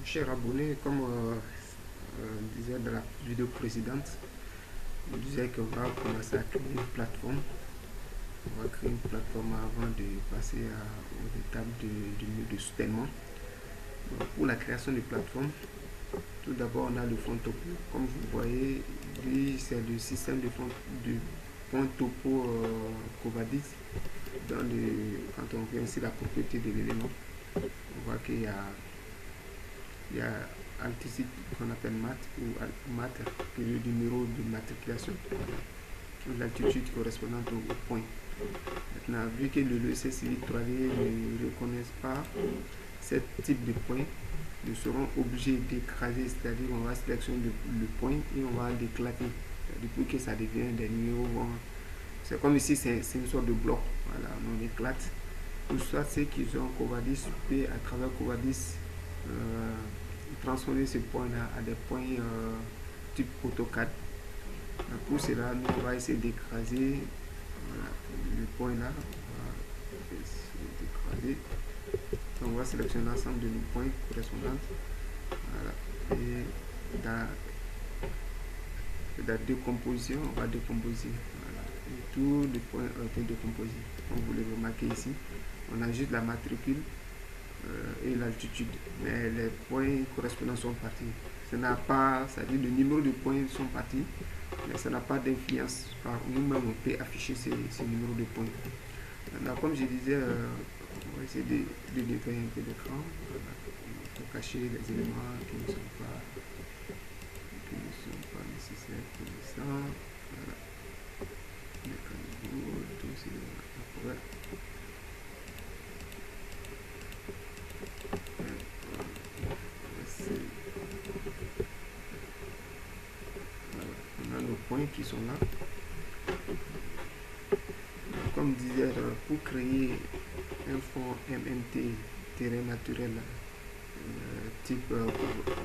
Cher abonné, comme disait dans la vidéo précédente, on disait qu'on va commencer à créer une plateforme. On va créer une plateforme avant de passer aux étapes de soutènement. Donc, pour la création de plateforme, tout d'abord on a le fond topo. Comme vous voyez, lui c'est le système de point topo Covadis. Quand on vient ici la propriété de l'élément, on voit il y a anticipe qu'on appelle mat ou mat, qui est le numéro de matriculation, l'altitude correspondante au point. Maintenant, vu que le logiciel civil 3D ne reconnaît pas ce type de point, nous serons obligés d'écraser, c'est-à-dire on va sélectionner le point et on va l'éclater, pour que ça devienne des numéros. C'est comme ici, c'est une sorte de bloc. Voilà, on éclate. Ou soit ceux qui ont Covadis, peut à travers Covadis transformer ces points-là à des points type AutoCAD. Pour cela, nous on va essayer d'écraser le point là. On va essayer d'écraser. On va sélectionner l'ensemble de nos points correspondants. Voilà. Et dans la décomposition, on va décomposer. Voilà. Et tous les points ont été décomposés. Comme vous le remarquez ici, on a juste la matricule et l'altitude, mais les points correspondants sont partis. Ça n'a pas, c'est-à-dire le numéro de points sont partis, mais ça n'a pas d'influence. Par nous-mêmes, on peut afficher ces numéros de points. Maintenant, comme je disais, on va essayer de livrer un peu d'écran pour cacher les éléments qui ne sont pas nécessaires pour l'instant. Voilà. Tous ces éléments. On a nos points qui sont là. Comme disait, pour créer un fond MMT terrain naturel type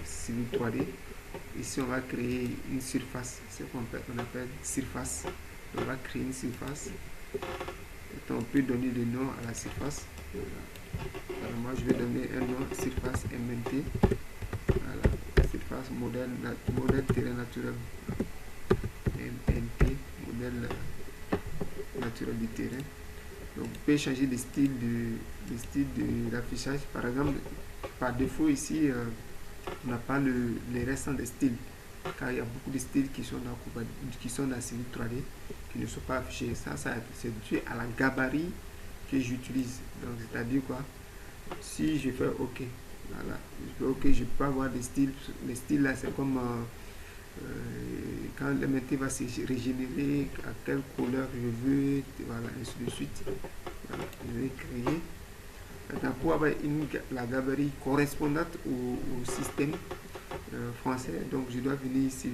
civil 3D, ici on va créer une surface, ce qu'on appelle surface. On va créer une surface. Et on peut donner le nom à la surface. Voilà. Alors moi je vais donner un nom surface MMT. Voilà. Surface modèle terrain naturel. MMT, modèle naturel du terrain. Donc vous pouvez changer de style d'affichage. Par exemple, par défaut ici, on n'a pas les restants des styles, car il y a beaucoup de styles qui sont dans Civil 3D qui ne sont pas affichés. Ça c'est dû à la gabarit que j'utilise. Donc c'est-à-dire quoi, si je fais OK, voilà, je fais OK, je peux avoir des styles. Les styles là, c'est comme quand l'MT va se régénérer, à quelle couleur je veux, voilà, ainsi de suite. Voilà, je vais créer. Maintenant, pour avoir la gabarit correspondante au système français, donc je dois venir sur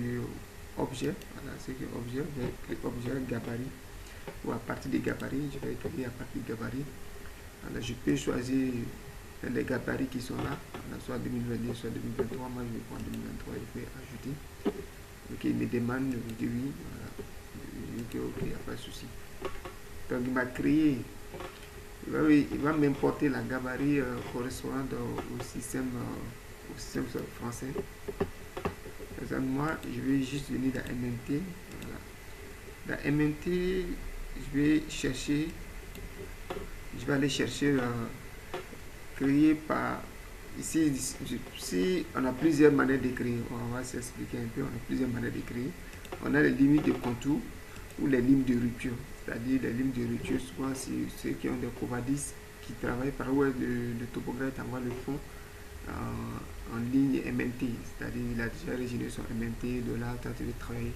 objet, voilà, c'est que objet, objet gabarit, ou à partir des gabarits, je vais créer à partir des gabarits. Alors, je peux choisir les gabarits qui sont là, soit 2022, soit 2023. Moi je vais prendre 2023, je vais ajouter. Ok, il me demande, je dis oui, voilà. Je dis ok, il n'y a pas de souci. Donc il m'a créé, il va m'importer la gabarit correspondante au système français. Par exemple, moi je vais juste venir dans MMT. Voilà. Dans MMT, je vais aller chercher créer par ici. Si on a plusieurs manières de créer, on va s'expliquer un peu. On a plusieurs manières de créer. On a les limites de contour ou les lignes de rupture, c'est-à-dire les lignes de rupture. Souvent c'est ceux qui ont des Covadis qui travaillent par où le topographe envoie le fond en ligne MMT, c'est-à-dire il a déjà régénéré son MMT, de là quand il veut travailler.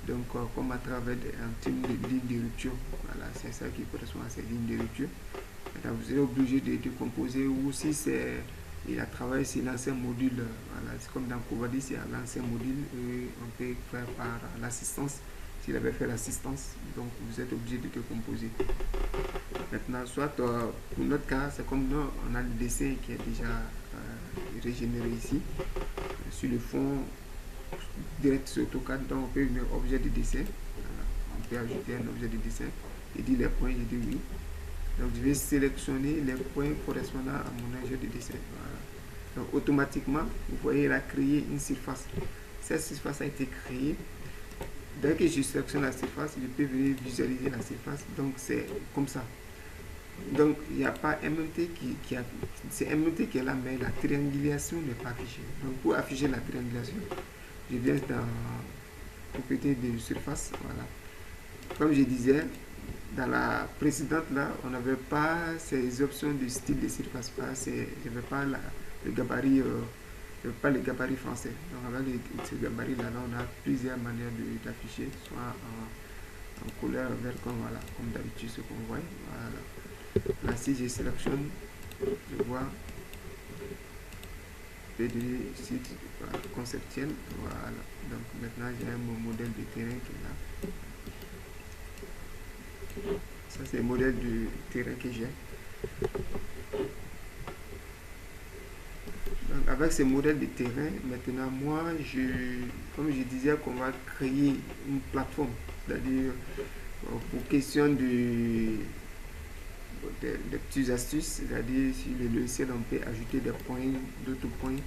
Donc comme à travers un type de ligne de rupture, voilà, c'est ça qui correspond à ces lignes de rupture. Maintenant, vous serez obligé de décomposer, ou si il a travaillé sur l'ancien module, voilà, c'est comme dans Covadis, il y a l'ancien module, on peut faire par l'assistance. S'il avait fait l'assistance, donc vous êtes obligé de décomposer. Maintenant, soit pour notre cas, c'est comme nous, on a le dessin qui est déjà régénéré ici, sur le fond direct sur AutoCAD, donc on peut venir objet de dessin, voilà. On peut ajouter un objet de dessin et dire les points, je dis oui. Donc je vais sélectionner les points correspondant à mon objet de dessin. Voilà. Donc automatiquement, vous voyez, il a créé une surface. Cette surface a été créée. Dès que je sélectionne la surface, je peux venir visualiser la surface. Donc c'est comme ça. Donc il n'y a pas MMT qui a... C'est MMT qui est là, mais la triangulation n'est pas affichée. Donc pour afficher la triangulation, je viens dans propriété de surface. Voilà. Comme je disais, dans la précédente là, on n'avait pas ces options de style de surface. Je n'avais pas le gabarit. Pas les gabarits français. Donc avec ces gabarits là, on a plusieurs manières d'afficher, soit en couleur vert comme voilà, comme d'habitude ce qu'on voit. Voilà. Là si je sélectionne, je vois PDG site conceptuel. Voilà. Donc maintenant j'ai un modèle de terrain qui est là. Ça c'est le modèle de terrain que j'ai. Donc avec ce modèle de terrain, maintenant moi, comme je disais qu'on va créer une plateforme, c'est-à-dire pour question des petites astuces, c'est-à-dire sur le logiciel on peut ajouter des points, d'autres points,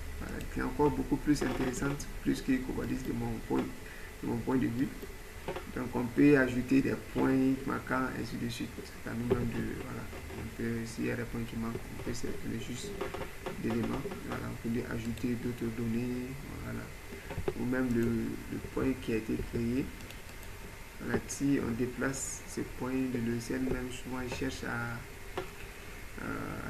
qui est encore beaucoup plus intéressante, plus que Cobadis de mon point de vue. Donc on peut ajouter des points marquants, ainsi de suite. Ça nous donne voilà. S'il y a des points qui manquent, on peut sélectionner juste d'éléments. Voilà, on peut lui ajouter d'autres données. Voilà. Ou même le point qui a été créé. Voilà, si on déplace ce point, le logiciel même souvent il cherche à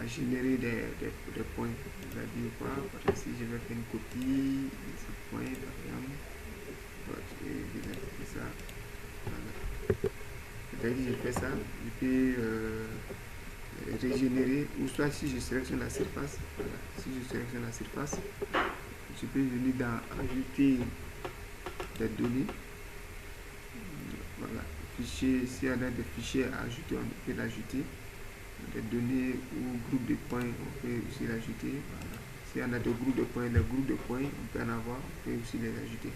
générer des points. C'est-à-dire quoi? Par exemple, si je vais faire une copie de ce point, par exemple, je vais faire ça. Voilà. Dès que je fais ça, je peux régénérer, ou soit si je sélectionne la surface, voilà. Si je sélectionne la surface, je peux venir dans ajouter des données. Voilà. Fichier, s'il y en a des fichiers à ajouter, on peut l'ajouter. Des données ou groupes de points, on peut aussi l'ajouter. Voilà. S'il y en a des groupes de points, les groupes de points, on peut en avoir, on peut aussi les ajouter.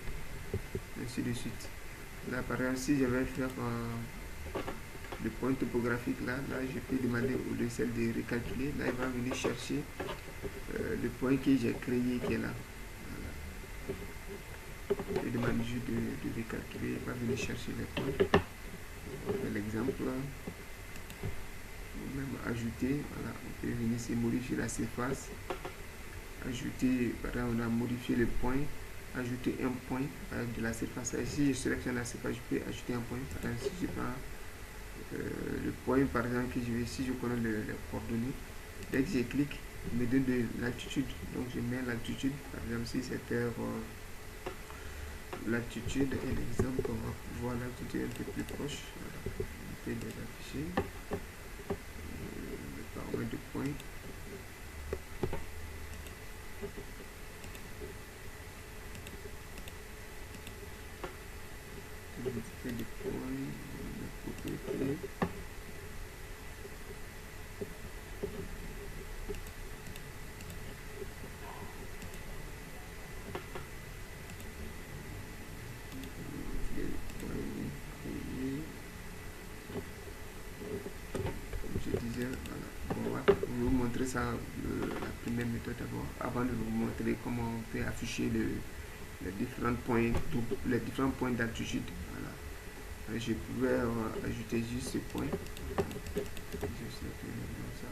Ainsi de suite. Là, par exemple, si je vais faire le point topographique, là, je peux demander au logiciel de recalculer. Là, il va venir chercher le point que j'ai créé qui est là. Voilà. Je demande juste de recalculer. Il va venir chercher les points. On fait l'exemple. Même ajouter. Voilà. On peut venir se modifier la surface. Ajouter. Par exemple, on a modifié le point. Ajouter un point de la surface. Si je sélectionne la surface, je peux ajouter un point. Par exemple, si je prends le point, par exemple, que je vais, si je connais les coordonnées, dès que je clique, il me donne de l'altitude. Donc, je mets l'altitude. Par exemple, si c'était l'altitude, et l'exemple, on va voir l'altitude un peu plus proche. Voilà. On peut les afficher. Le paramètre de point. Des points, la propriété. Je disais, voilà. Bon, on va vous montrer ça, la première méthode d'abord, avant de vous montrer comment on peut afficher les différents points d'altitude. Voilà. Je pouvais ajouter juste ce point. Juste comme ça.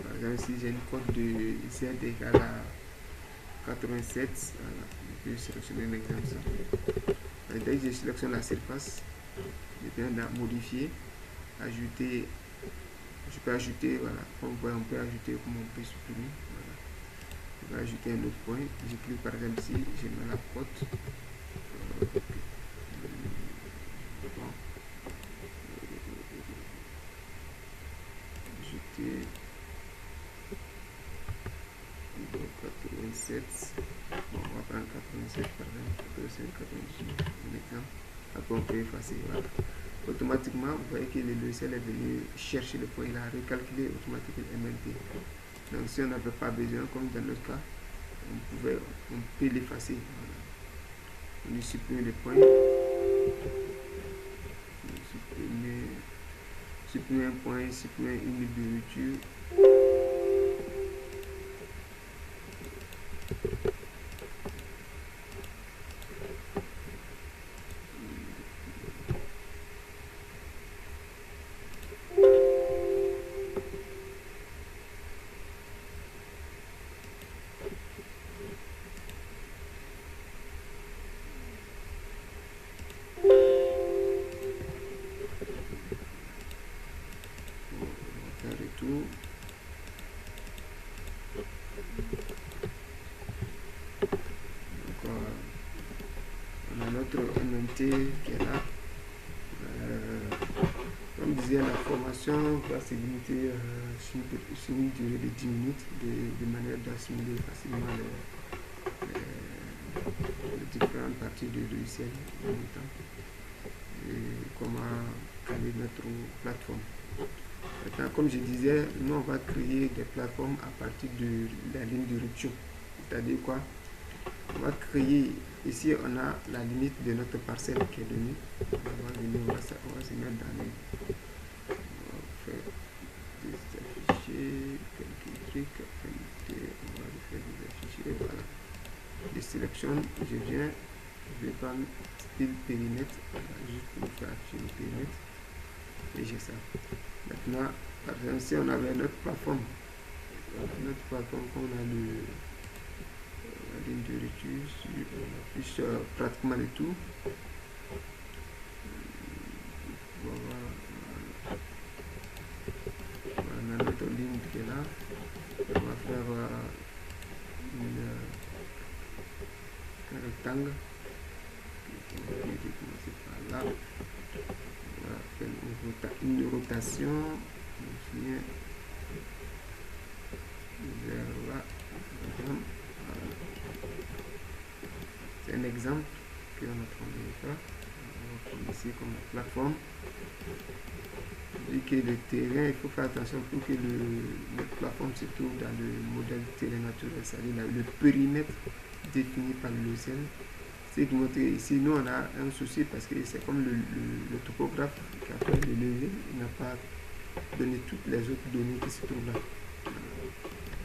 Par exemple, si j'ai une cote de Z égale à 87, voilà, je peux sélectionner un exemple. Dès que je sélectionne la surface, je viens de modifier, ajouter. Je peux ajouter, voilà, comme vous voyez, on peut ajouter comme on peut supprimer. Voilà. Je vais ajouter un autre point. Je clique par exemple ici, je mets la cote. Bon. Ajouter 87. Bon, on va prendre 87 par exemple. 87, 98, un exemple. Après on peut effacer. Voilà. Automatiquement, vous voyez que le logiciel est venu chercher le point, il a recalculé automatiquement MLT. Donc si on n'avait pas besoin, comme dans notre cas, on peut l'effacer. Voilà. On supprime les points. Supprimer un point, supprimer une ligne de rupture. Retour. Donc, on a notre MMT qui est là. Comme disait, la formation va se limiter sur une durée de 10 minutes de manière d'assimiler facilement les différentes parties du logiciel en même temps et comment caler notre plateforme. Maintenant, comme je disais, nous on va créer des plateformes à partir de la ligne de rupture. C'est-à-dire quoi? On va créer, ici on a la limite de notre parcelle qui est donnée. On va venir, on va se mettre dans les... On va faire des affichés, quelques trucs, on va faire des affichés, voilà. Je sélectionne, je viens, je vais prendre style périmètre, voilà, juste pour faire afficher le périmètre. Et j'ai ça. Maintenant, par exemple, si on avait notre plateforme, qu'on a la ligne de rupture, on affiche pratiquement le tout. Voilà. On a notre ligne qui est là. On va faire un rectangle. On va commencer par là. On va faire une rotation. On vient vers là. Voilà. C'est un exemple qu'on est en train de faire. On va prendre ici comme la plateforme. Vu que le terrain, il faut faire attention pour que notre plateforme se trouve dans le modèle terrain naturel, c'est-à-dire le périmètre défini par le logiciel. C'est de montrer ici, nous on a un souci parce que c'est comme le topographe qui a fait le levier, il n'a pas donné toutes les autres données qui se trouvent là.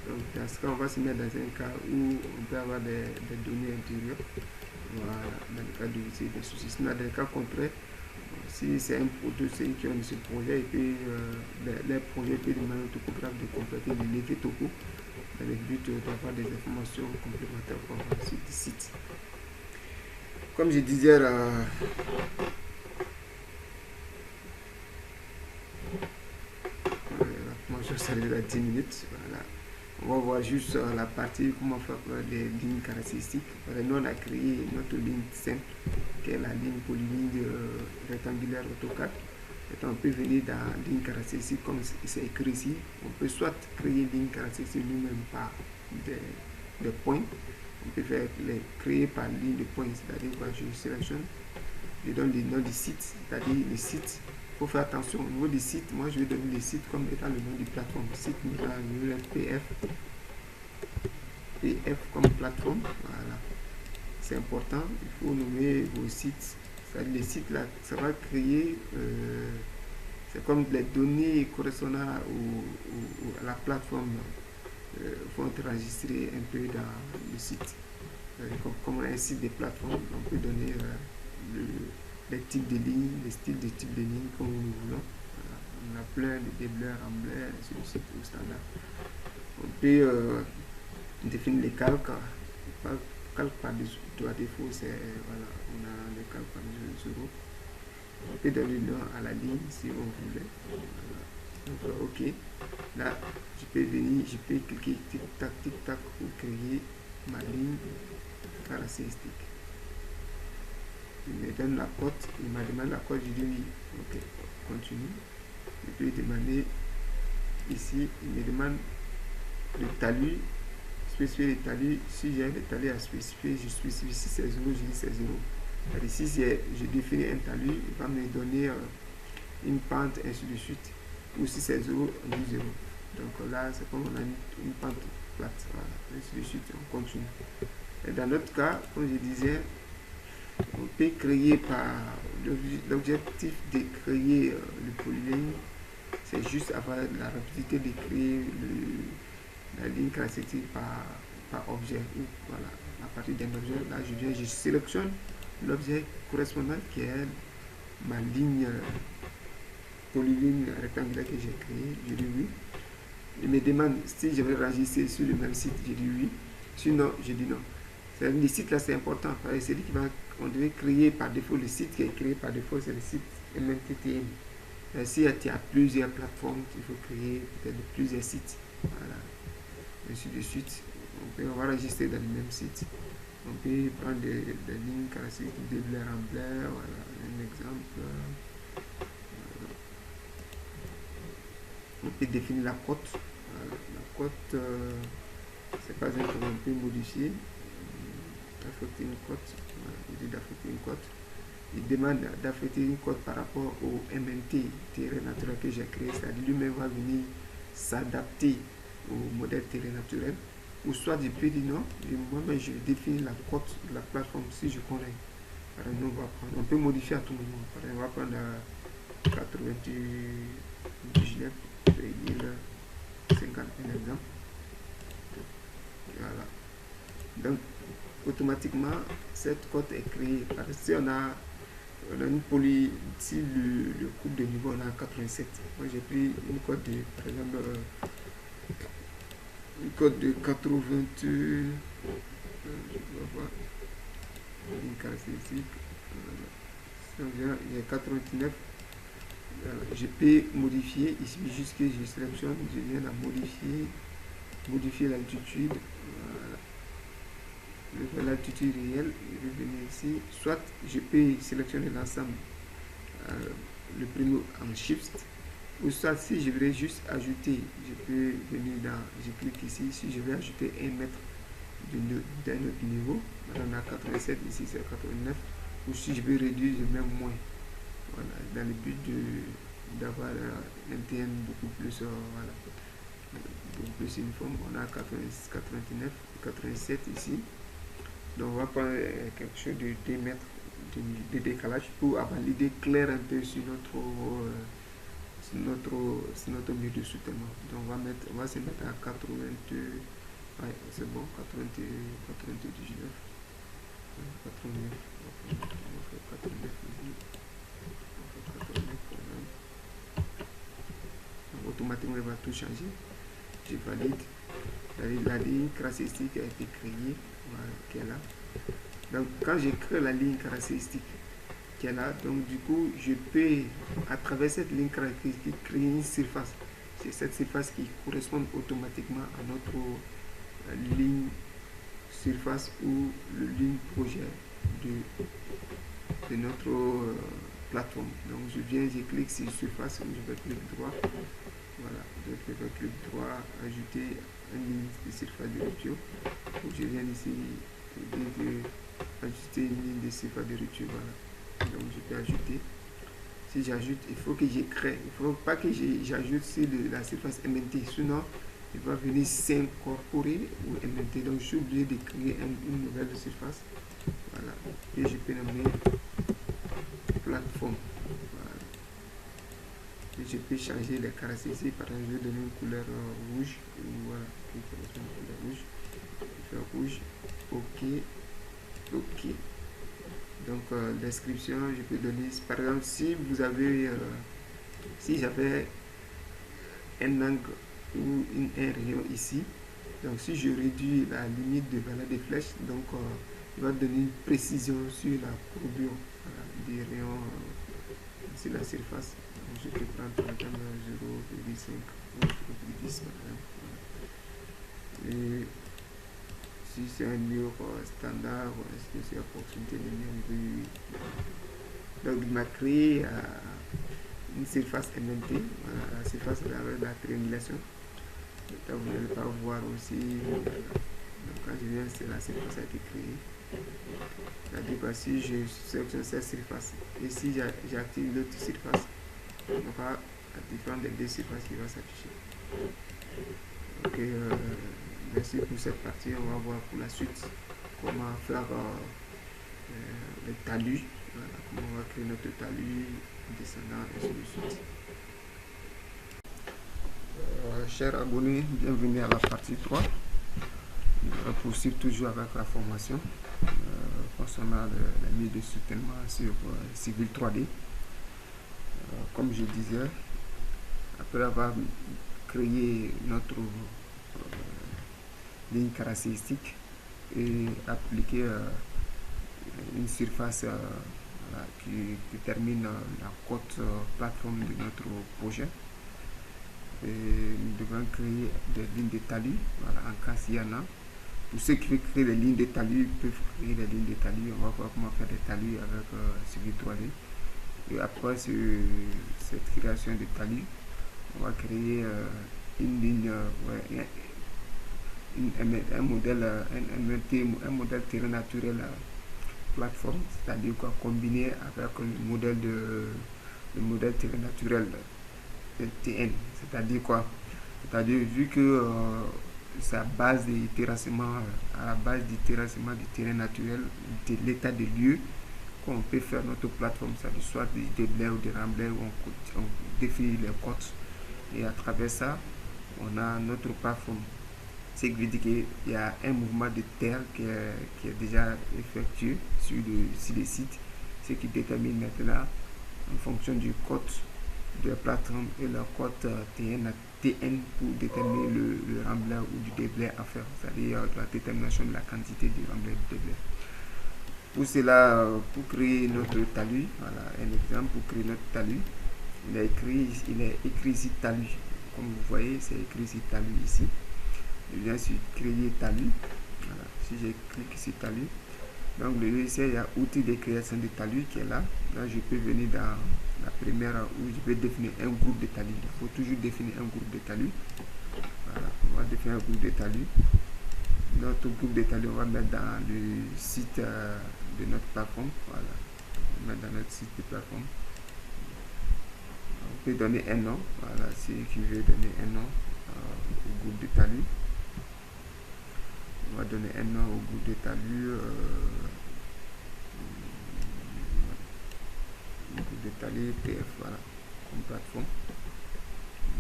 Donc dans ce cas, on va se mettre dans un cas où on peut avoir des données intérieures. Voilà, dans le cas de des soucis. Sinon, dans le cas contraire, si c'est un produit qui ont ce projet, et puis les projets peuvent demander au topographe de compléter le levier topo dans le but d'avoir des informations complémentaires pour la suite du site. Comme je disais, la formation ça à 10 minutes. Voilà. On va voir juste la partie comment faire des lignes caractéristiques. Voilà, nous on a créé notre ligne simple qui est la ligne polyligne rectangulaire AutoCAD. Et on peut venir dans ligne caractéristique comme c'est écrit ici. On peut soit créer ligne caractéristique nous-mêmes par des points. On peut les créer par ligne de points, c'est-à-dire quand je sélectionne, je donne le nom du site, c'est-à-dire le site. Il faut faire attention au niveau du site. Moi, je vais donner le site comme étant le nom du plateforme. Site, je vais PF. PF comme plateforme. Voilà. C'est important. Il faut nommer vos sites. C'est-à-dire les sites là, ça va créer. C'est comme les données correspondant à la plateforme. Vont être enregistrées un peu dans le site. Comme on a un site de plateforme, on peut donner les types de lignes, les styles de types de lignes comme nous voulons. Voilà. On a plein de débleurs en bleu, sur le site au standard. On peut définir les calques. Calque par défaut, c'est voilà, on a les calques par défaut. On peut donner le nom à la ligne si on voulait. Voilà. Donc, ok. Là, je peux venir, je peux cliquer tic-tac pour créer ma ligne caractéristique. Il me donne la cote, il m'a demandé la cote, je dis oui, ok, continue. Je peux demander ici, il me demande le talus, spécifier le talus. Si j'ai le talus à spécifier, je spécifie si c'est 0, je dis c'est 0. Si je définis un talus, il va me donner une pente, ainsi de suite. Ou si c'est 0, on dit 0. Donc là, c'est comme on a une pente plate. Voilà. Ainsi de suite, on continue. Et dans notre cas, comme je disais, On peut créer par l'objectif de créer le polyligne, c'est juste avoir la rapidité de créer la ligne caractéristique par objet. Ou, voilà, à partir d'un objet, là je sélectionne l'objet correspondant qui est ma ligne polyligne rectangulaire que j'ai créée, je dis oui. Il me demande si je vais enregistrer sur le même site, je dis oui. Sinon, je dis non. Le site là c'est important, c'est celui qui va, on devait créer par défaut, le site qui est créé par défaut c'est le site MNTTM. Si il y a plusieurs plateformes, il faut créer peut-être plusieurs sites. Voilà. Ainsi de suite. On va enregistrer dans le même site. On peut prendre des lignes caractéristiques de Blair en Blair. Voilà, un exemple. On peut définir la cote. Voilà. La cote, c'est pas un problème, on peut modifier. D'affecter une cote. Voilà, il dit d'affecter une cote. Il demande d'affecter une cote par rapport au MNT terrain naturel que j'ai créé, c'est-à-dire lui-même va venir s'adapter au modèle terrain naturel, ou soit je peux dire non, moi-même je définis la cote de la plateforme si je connais. Par exemple, on peut modifier à tout moment. Par exemple, on va prendre 98 50 un exemple. Voilà. Donc, automatiquement, cette cote est créée. Parce que si on a une poly, si le coupe de niveau on a 87, moi j'ai pris une cote de, par exemple, une cote de 80, je vais voir, une caractéristique, j'ai 89, je peux modifier, ici juste que je sélectionne, je viens à modifier l'altitude, voilà. L'altitude réelle, je vais venir ici, soit je peux sélectionner l'ensemble, le premier en shift, ou soit si je voudrais juste ajouter, je peux venir dans, je clique ici, si je veux ajouter 1 mètre d'un autre niveau, on a 87, ici c'est 89, ou si je veux réduire, je mets moins, voilà, dans le but d'avoir un TN beaucoup plus, voilà, beaucoup plus uniforme. On a 89, 87 ici. Donc on va prendre quelque chose de 2 mètres de décalage pour avoir l'idée claire un peu sur notre milieu de soutènement. Donc on va se mettre à 80, ouais, c'est bon, 80, 99, 89, 89 ici, 89, automatiquement il va tout changer. Je valide. La ligne caractéristique a été créée, voilà, qui est là. Donc quand je crée la ligne caractéristique qui est là, donc du coup je peux à travers cette ligne caractéristique créer une surface. C'est cette surface qui correspond automatiquement à notre ligne surface ou le ligne projet de notre plateforme. Donc je viens, je clique sur surface, je vais cliquer droit. Voilà, je vais clic droit, ajouter une ligne de surface de rupture. Donc je viens ici ajouter une ligne de surface de rupture. Voilà. Donc je peux ajouter. Si j'ajoute, il faut que j'écris. Il ne faut pas que j'ajoute sur la surface MNT, sinon il va venir s'incorporer au MNT. Donc je suis obligé de créer une nouvelle surface. Voilà. Et je peux nommer plateforme. Je peux changer les caractéristiques, par exemple je vais donner une couleur rouge, voilà, une couleur rouge, je fais rouge, ok. Donc description, je peux donner, par exemple si vous avez, si j'avais un angle ou un rayon ici, donc si je réduis la limite de valeur des flèches, donc il va donner une précision sur la courbure, voilà, des rayons sur la surface. Je peux prendre par exemple 0,5 ou 0,10 par exemple. Et si c'est un mur standard, est-ce que c'est à proximité du mur? Donc il m'a créé une surface MNT, voilà, la surface avec la triangulation. Là, vous n'allez pas voir aussi. Donc quand je viens, c'est la surface a été créée. C'est-à-dire que si je sélectionne cette surface et si j'active l'autre surface, on aura la différence des deux surfaces qui va s'afficher. Ok, merci pour cette partie. On va voir pour la suite comment faire les talus. Voilà comment on va créer notre talus en descendant et ainsi de suite. Chers abonnés, bienvenue à la partie 3. On va poursuivre toujours avec la formation concernant la mise de soutènement sur Civil 3D. Comme je disais, après avoir créé notre ligne caractéristique et appliqué une surface voilà, qui détermine la cote plateforme de notre projet. Et nous devons créer des lignes de talus, voilà, en cas s'il y en a. Pour ceux qui veulent créer des lignes de talus, peuvent créer des lignes de talus. On va voir comment faire des talus avec Civil 3D. Et après cette création de talus, on va créer une ligne, un modèle terrain naturel plateforme, c'est-à-dire quoi, combiné avec le modèle terrain naturel TN, c'est-à-dire quoi, c'est-à-dire vu que c'est à base du terrassement, à la base du terrassement du terrain naturel, de l'état des lieux, qu'on peut faire notre plateforme, ça soit des déblais ou des remblais où on définit les côtes et à travers ça, on a notre plateforme. Ce qui veut dire qu'il y a un mouvement de terre qui est déjà effectué sur les sites, ce qui détermine maintenant en fonction du code de la plateforme et la cote TN pour déterminer le remblai ou du déblai à faire, c'est-à-dire la détermination de la quantité du remblai et du déblai. Pour cela, pour créer notre talus, voilà un exemple pour créer notre talus, il est écrit ici talus, comme vous voyez c'est écrit ici talus ici. Je viens sur créer talus, voilà. Si je clique sur talus, donc le logiciel, il y a outil de création de talus qui est là. Là je peux venir dans la première où je vais définir un groupe de talus. Il faut toujours définir un groupe de talus. Voilà, on va définir un groupe de talus. Notre groupe de talus, on va mettre dans le site de notre plateforme. Voilà, on va mettre dans notre site de plateforme. On peut donner un nom. Voilà, si je veux donner un nom au groupe de talus. On va donner un nom au groupe de talus. De talus TF, voilà, comme plateforme.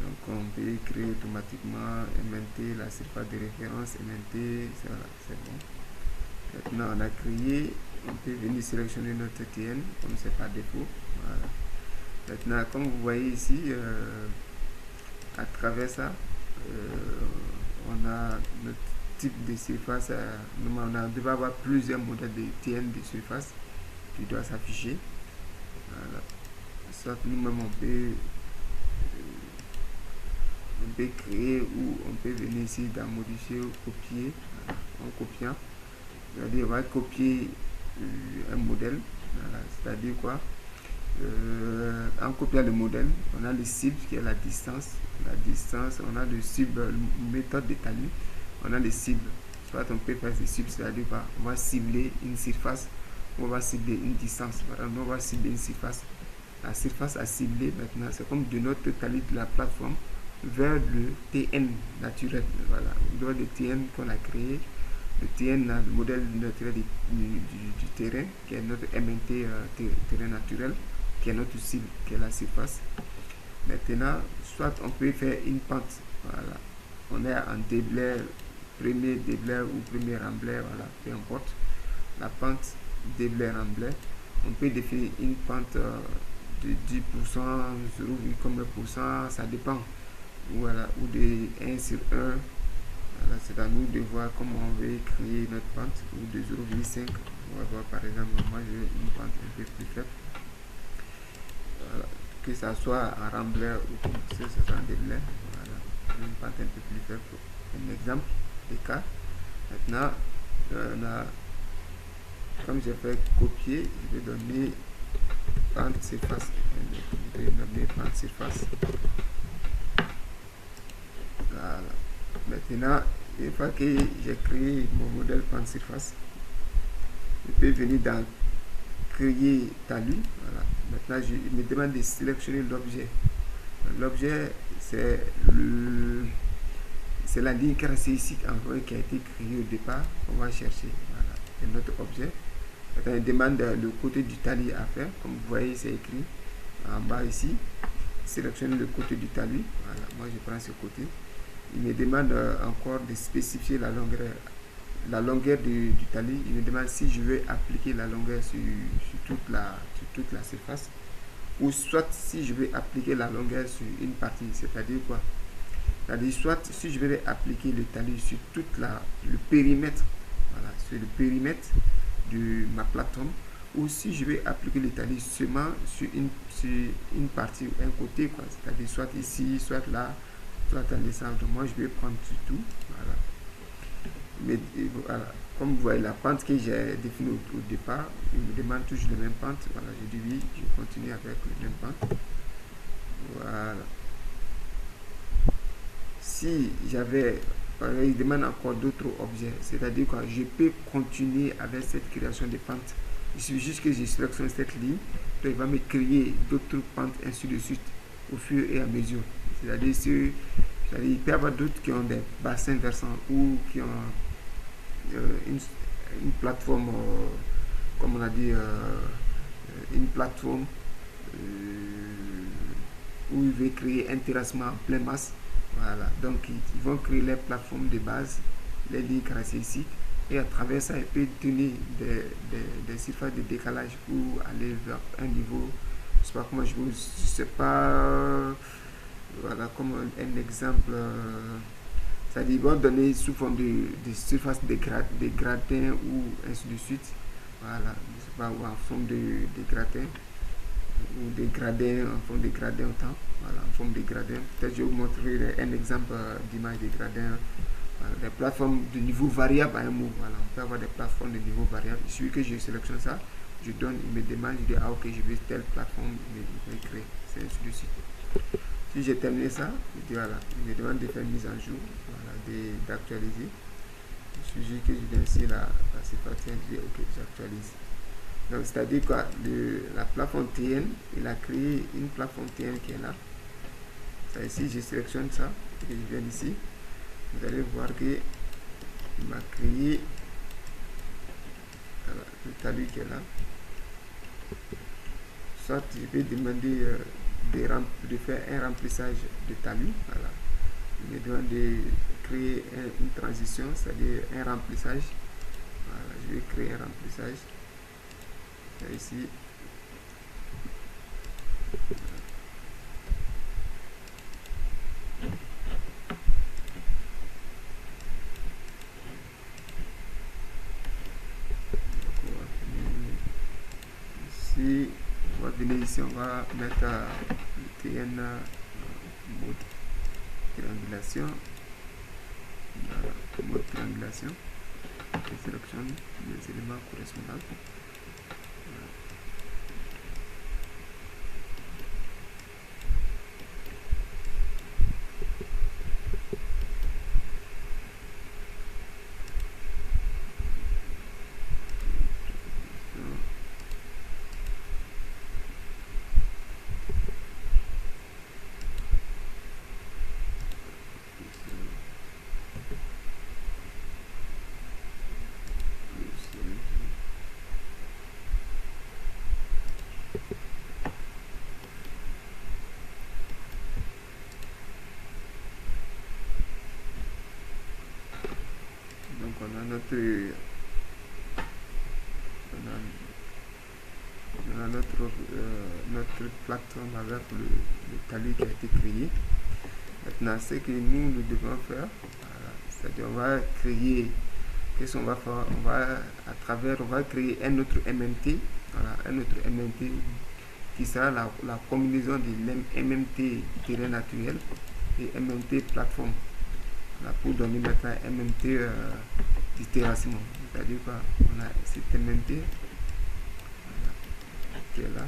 Donc on peut créer automatiquement MNT, la surface de référence, MNT, voilà, c'est bon. Maintenant on a créé, on peut venir sélectionner notre TN comme c'est par défaut. Voilà. Maintenant comme vous voyez ici, à travers ça, on a notre type de surface. On devait avoir plusieurs modèles de TN de surface qui doivent s'afficher. Voilà. Soit nous-mêmes on peut créer ou on peut venir ici dans modifier ou copier, voilà, en copiant. C'est-à-dire on va copier un modèle, voilà, c'est-à-dire quoi, en copiant le modèle, on a le cible qui est la distance, on a le cible, méthode de talus, on a les cibles, soit on peut faire des cibles, c'est-à-dire quoi, on va cibler une surface, on va cibler une distance, voilà, on va cibler une surface. La surface à cibler maintenant, c'est comme de notre talus de la plateforme vers le TN naturel, voilà, le TN qu'on a créé, le TN, le modèle naturel du terrain, qui est notre MNT terrain naturel, qui est notre cible, qui est la surface. Maintenant, soit on peut faire une pente, voilà, on est en déblai, premier déblai ou premier remblai, voilà, peu importe, la pente déblai remblai, on peut définir une pente de 10%, 0,1%, ça dépend, voilà, ou de 1 sur 1, voilà, c'est à nous de voir comment on veut créer notre pente, ou de 0,5, on va voir par exemple, moi je veux une pente un peu plus faible, voilà, que ça soit en remblai ou comme ça soit en déblai, voilà, une pente un peu plus faible, un exemple de cas. Maintenant, comme j'ai fait copier, je vais donner pente surface, je vais donner pente surface, voilà. Maintenant, une fois que j'ai créé mon modèle pente surface, je peux venir dans créer talus, voilà. Maintenant il me demande de sélectionner l'objet. L'objet c'est la ligne caractéristique en vrai qui a été créée au départ. On va chercher, voilà, c'est notre objet. Il demande le côté du tali à faire. Comme vous voyez, c'est écrit en bas ici. Sélectionne le côté du talus. Voilà, moi je prends ce côté. Il me demande encore de spécifier la longueur du talus. Il me demande si je veux appliquer la longueur sur toute la surface, ou soit si je veux appliquer la longueur sur une partie. C'est-à-dire quoi? C'est-à-dire soit si je veux appliquer le talus sur le périmètre, voilà, sur le périmètre de ma plateforme, ou si je vais appliquer le talus seulement sur une partie ou un côté, quoi. C'est-à-dire soit ici, soit là, soit dans le centre. Moi, je vais prendre sur tout. Voilà. Mais voilà, comme vous voyez, la pente que j'ai définie au départ, il me demande toujours la même pente. Voilà, je dis oui, je continue avec la même pente. Voilà. Si j'avais, il demande encore d'autres objets, c'est-à-dire que je peux continuer avec cette création de pentes. Il suffit juste que je sélectionne cette ligne, donc il va me créer d'autres pentes ainsi de suite au fur et à mesure. C'est-à-dire il peut y avoir d'autres qui ont des bassins versants ou qui ont une plateforme, comme on a dit, une plateforme où il veut créer un terrassement en pleine masse. Voilà, donc ils vont créer les plateformes de base, les lignes caractéristiques, et à travers ça, ils peuvent tenir des surfaces de décalage pour aller vers un niveau, je sais pas comment je sais pas, voilà, comme un exemple, c'est-à-dire ils vont donner sous forme de surface de gradins ou ainsi de suite, voilà, je sais pas, ou en forme de gradins, ou des gradins, en forme de gradins autant. Voilà, en forme de gradins. Peut-être je vais vous montrer un exemple d'image de gradins. Voilà, des plateformes de niveau variable à un mot. Voilà, on peut avoir des plateformes de niveau variable. Il suffit que je sélectionne ça, je donne, il me demande, je dis ah ok, je veux telle plateforme, il me crée. C'est ainsi de suite. Si j'ai terminé ça, je dis voilà, il me demande de faire une mise à jour, voilà, d'actualiser. Il suffit que je viens ici la surface, je dis ok, j'actualise. Donc, c'est-à-dire quoi, la plateforme TN, il a créé une plateforme TN qui est là. Ça, ici, je sélectionne ça, et je viens ici. Vous allez voir qu'il m'a créé voilà, le talus qui est là. Soit je vais demander de faire un remplissage de talus. Voilà. Il me demande de créer une transition, c'est-à-dire un remplissage. Voilà, je vais créer un remplissage. Ici, on va venir ici, on va mettre le TN mode triangulation. Voilà, mode triangulation. Je sélectionne les éléments correspondants. Voilà. Donc on a notre plateforme avec le talus qui a été créé. Maintenant, ce que nous devons faire, voilà, c'est-à-dire on va créer, qu'est-ce qu'on va faire? On va créer un autre MMT, voilà, un autre MMT qui sera la combinaison de MMT terrain naturel et MMT plateforme. Voilà, pour donner maintenant MMT du terrassement. C'est-à-dire quoi? On a cet MMT voilà, qui est là.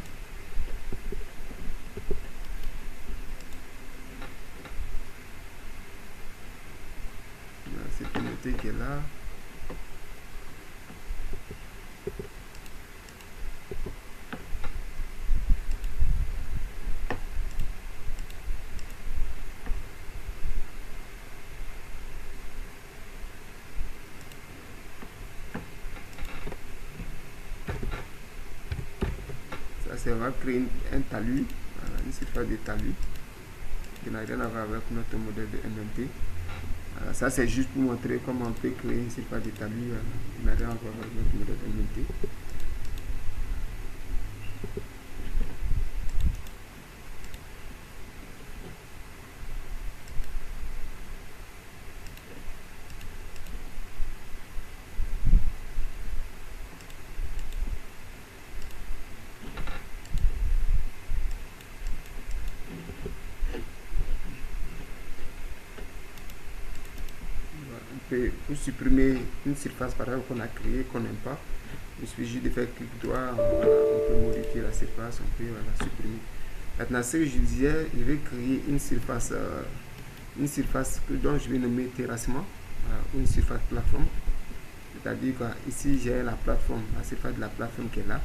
Cette unité qui est là. on va créer un talus, une surface de talus qui n'a rien à voir avec notre modèle de MMT. Ça c'est juste pour montrer comment on peut créer une surface de talus qui n'a rien à voir avec notre modèle MMT. Pour supprimer une surface par exemple qu'on a créée, qu'on n'aime pas, il suffit juste de faire clic droit, on peut modifier la surface, on peut la supprimer. Maintenant, ce que je disais, je vais créer une surface dont je vais nommer terrassement, ou une surface plateforme. C'est-à-dire ici j'ai la plateforme, la surface de la plateforme qui est là,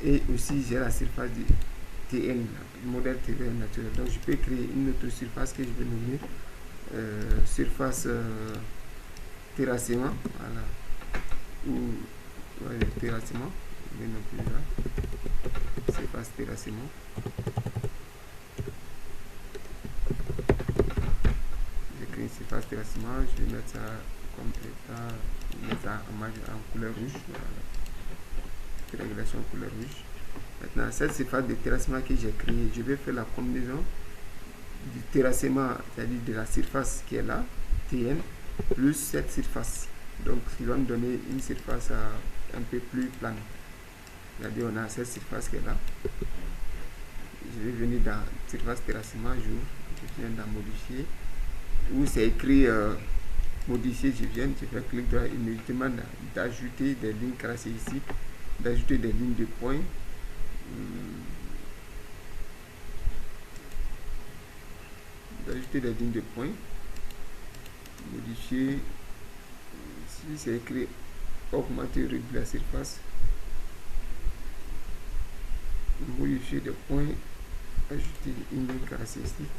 et aussi j'ai la surface du TN, le modèle terrain naturel. Donc je peux créer une autre surface que je vais nommer surface terrassement, voilà, ou terrassement, surface terrassement. J'écris une surface terrassement, je vais mettre ça comme état, mettre ça en couleur rouge, voilà. Régulation couleur rouge. Maintenant, cette surface de terrassement que j'ai créée, je vais faire la combinaison du terrassement, c'est-à-dire de la surface qui est là, TN, plus cette surface. Donc, ce qui va me donner une surface un peu plus plane. C'est-à-dire, on a cette surface qui est là. Je vais venir dans surface terrassement, je viens dans modifier, où c'est écrit modifier, je fais clic droit, il me demande d'ajouter des lignes caractéristiques, d'ajouter des lignes de points. D'ajouter des lignes de points, modifier, si c'est écrit augmenter, réduire la surface, modifier des points, ajouter une ligne caractéristique.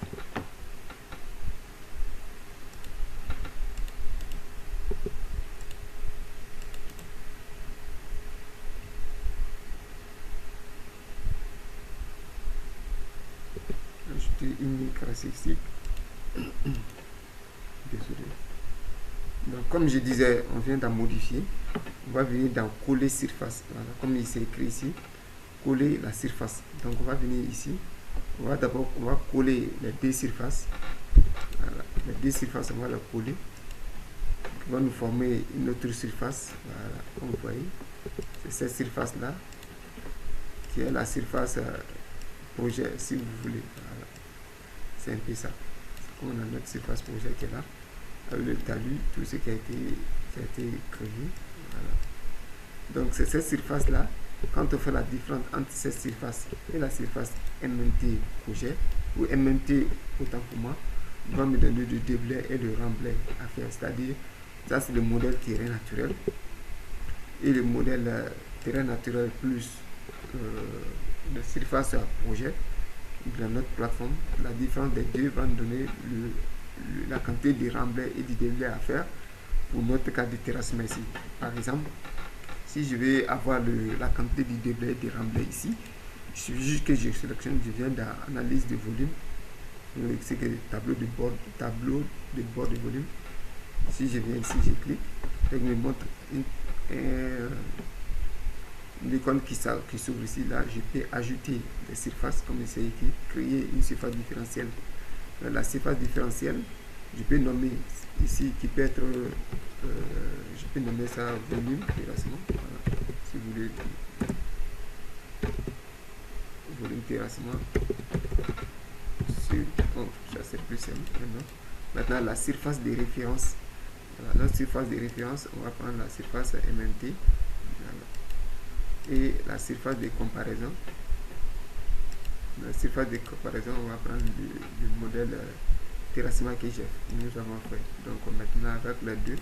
Ajouter une ligne caractéristique. Désolé. Donc, comme je disais, on vient d'en modifier. On va venir dans coller surface. Voilà, comme il s'est écrit ici, coller la surface. Donc, on va venir ici. On va coller les deux surfaces. Voilà, les deux surfaces, on va les coller. Qui va nous former une autre surface. Voilà, comme vous voyez, c'est cette surface-là qui est la surface projet, si vous voulez. Voilà. C'est un peu ça. On a notre surface projet qui est là, avec le talus, tout ce qui a été créé. Voilà. Donc c'est cette surface là, quand on fait la différence entre cette surface et la surface MMT projet, ou MMT autant pour moi, va me donner le déblai et le remblai à faire. C'est-à-dire, ça c'est le modèle terrain naturel, et le modèle terrain naturel plus la surface projet de notre plateforme. La différence des deux va nous donner la quantité de remblai et de déblai à faire pour notre cas de terrassement ici. Par exemple, si je vais avoir la quantité de déblai et de remblai ici, il suffit juste que je sélectionne, je viens dans analyse de volume, c'est que tableau de bord de volume. Si je viens ici, je clique, et me montre une icône qui s'ouvre ici. Là, je peux ajouter des surfaces comme c'est écrit, créer une surface différentielle. La surface différentielle, je peux nommer ici, qui peut être, je peux nommer ça volume terrassement. Voilà. Si vous voulez, volume terrassement. Bon, ça c'est plus simple maintenant. La surface de référence. Voilà, notre surface de référence, on va prendre la surface MMT. Voilà. Et la surface de comparaison. La surface de comparaison, on va prendre le modèle terrassement que nous avons fait. Donc maintenant avec les deux,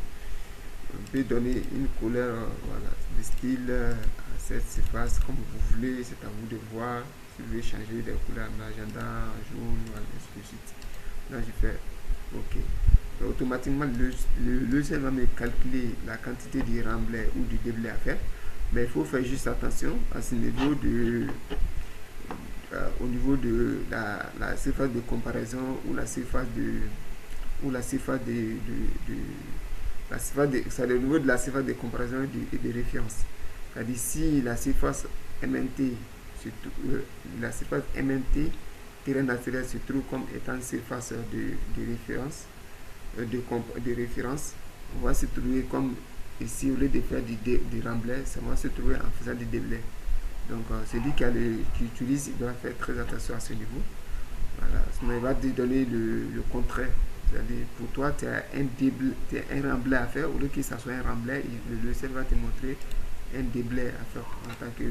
on peut donner une couleur, voilà, de style à cette surface comme vous voulez. C'est à vous de voir. Si vous voulez changer des couleurs en magenta, en jaune, ainsi de suite. Là je fais OK. Donc, automatiquement le logiciel va me calculer la quantité de remblai ou du déblai à faire. Mais il faut faire juste attention à ce niveau au niveau de la surface de comparaison ou la surface de c'est au niveau de la surface de comparaison et de référence. C'est-à-dire si la surface MNT, la surface MNT terrain naturel se trouve comme étant surface de référence, de référence, on va se trouver comme ici, au lieu de faire du remblai, ça va se trouver en faisant du déblai. Donc celui qui utilise, il doit faire très attention à ce niveau. Voilà. Sinon, il va te donner le contraire. C'est-à-dire, pour toi, tu as un remblai à faire, au lieu que ça soit un remblai, le logiciel va te montrer un déblai à faire en tant que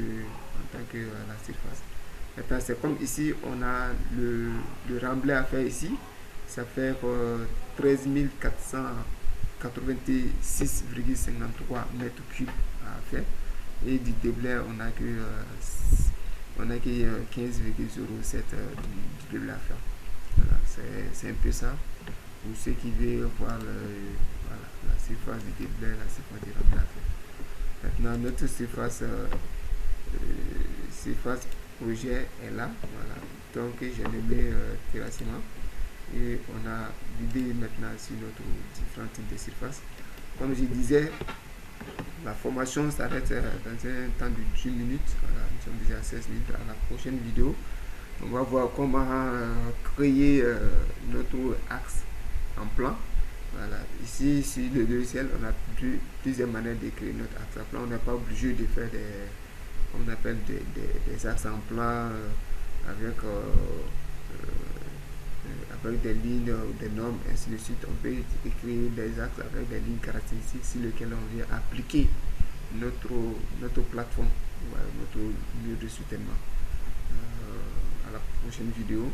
la surface. Maintenant, c'est comme ici, on a le remblai à faire ici. Ça fait 13 486,53 mètres cubes à faire. Et du déblai, on n'a que 15,07 du déblai à faire. Voilà, c'est un peu ça. Pour ceux qui veulent voir voilà, la surface du déblai, la surface du remblai à faire. Maintenant, notre surface projet est là. Voilà. Donc, j'ai nommé terrassement. Et on a l'idée maintenant sur notre différents types de surfaces. Comme je disais, la formation s'arrête dans un temps de 10 minutes. Voilà, nous sommes déjà à 16 minutes. À la prochaine vidéo, on va voir comment créer notre axe en plan. Voilà. Ici, sur le logiciel, on a plusieurs manières de créer notre axe en plan. On n'est pas obligé de faire on appelle des axes en plan avec des lignes, des normes, ainsi de suite. On peut écrire des axes avec des lignes caractéristiques sur lesquelles on vient appliquer notre plateforme, notre lieu de soutènement. À la prochaine vidéo.